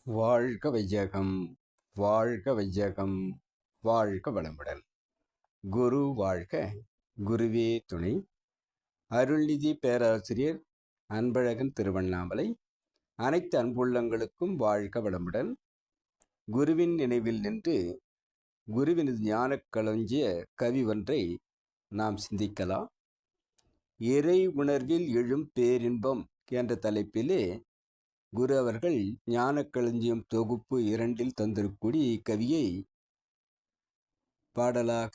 வாழ்க வையகம், வாழ்க வையகம், வாழ்க வளமுடன். குரு வாழ்க, குருவே துணை. அருள்நிதி பேராசிரியர் அன்பழகன் திருவண்ணாமலை. அனைத்து அன்புள்ளங்களுக்கும் வாழ்க வளமுடன். குருவின் நினைவில் நின்று குருவினது ஞானக் களஞ்சிய கவி ஒன்றை நாம் சிந்திக்கலாம். இறை உணர்வில் எழும் பேரின்பம் என்ற தலைப்பிலே குரு அவர்கள் ஞானக்களஞ்சியம் தொகுப்பு 2 தந்திருக்கூடிய இக்கவியை பாடலாக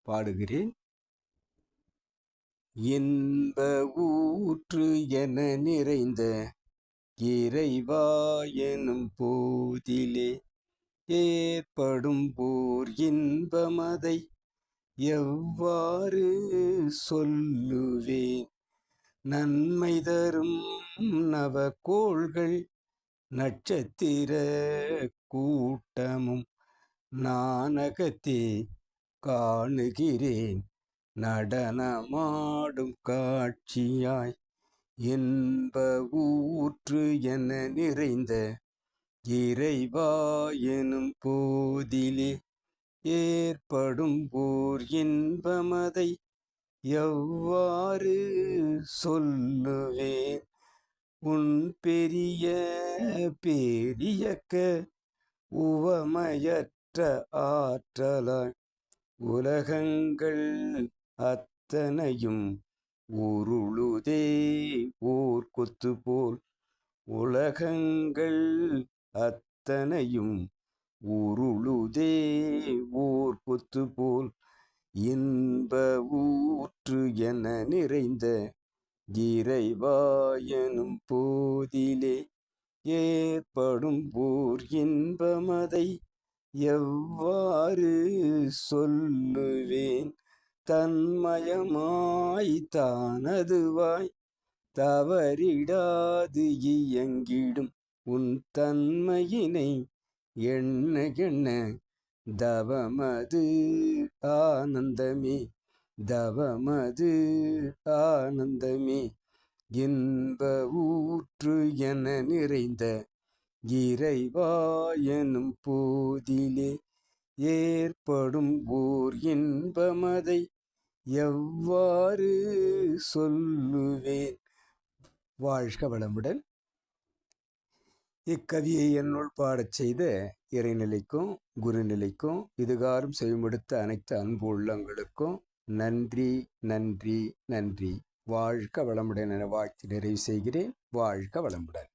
பாடுகிறேன். இன்ப ஊற்று என நிறைந்த இறைவா எனும் போதிலே ஏற்படும் போர் இன்பமதை எவ்வாறு சொல்லுவேன்? நன்மை தரும் நவகோள்கள் நட்சத்திர கூட்டமும் நானகத்தே காணுகிறேன் நடனமாடும் காட்சியாய். இன்ப ஊற்று என நிறைந்த இறைவா எனும் போதிலே ஏற்படும் ஓர் இன்பமதை எவ்வாறு சொல்லுவேன்? உன் பெரிய பேரியக்க உவமையற்ற ஆற்றலாய் உலகங்கள் அத்தனையும் உருளுதே ஓர் கொத்து போல். உலகங்கள் அத்தனையும் உருளுதே ஓர் கொத்து போல். இன்ப ஊற்று என நிறைந்த இறைவா எனும் போதிலே ஏற்படும் ஓர் இன்பமதை எவ்வாறு சொல்லுவேன்? தன்மயமாய் தானதுவாய் தவறிடாது இயங்கிடும் உன் தன்மையினை எண்ண எண்ண தவமது ஆனந்தமே, தவமது ஆனந்தமே. இன்ப ஊற்று என நிறைந்த இறைவா எனும் போதிலே ஏற்படும் ஓர் இன்பமதை எவ்வாறு சொல்லுவேன்? வாழ்க வளமுடன். இக்கவியை என்னுள் பாடச் செய்த இறைநிலைக்கும் குருநிலைக்கும் இதுகாரும் செய்மடுத்த அனைத்து அன்பு உள்ளங்களுக்கும் நன்றி, நன்றி, நன்றி. வாழ்க வளமுடன் என வாழ்த்து நிறைவு செய்கிறேன். வாழ்க வளமுடன்.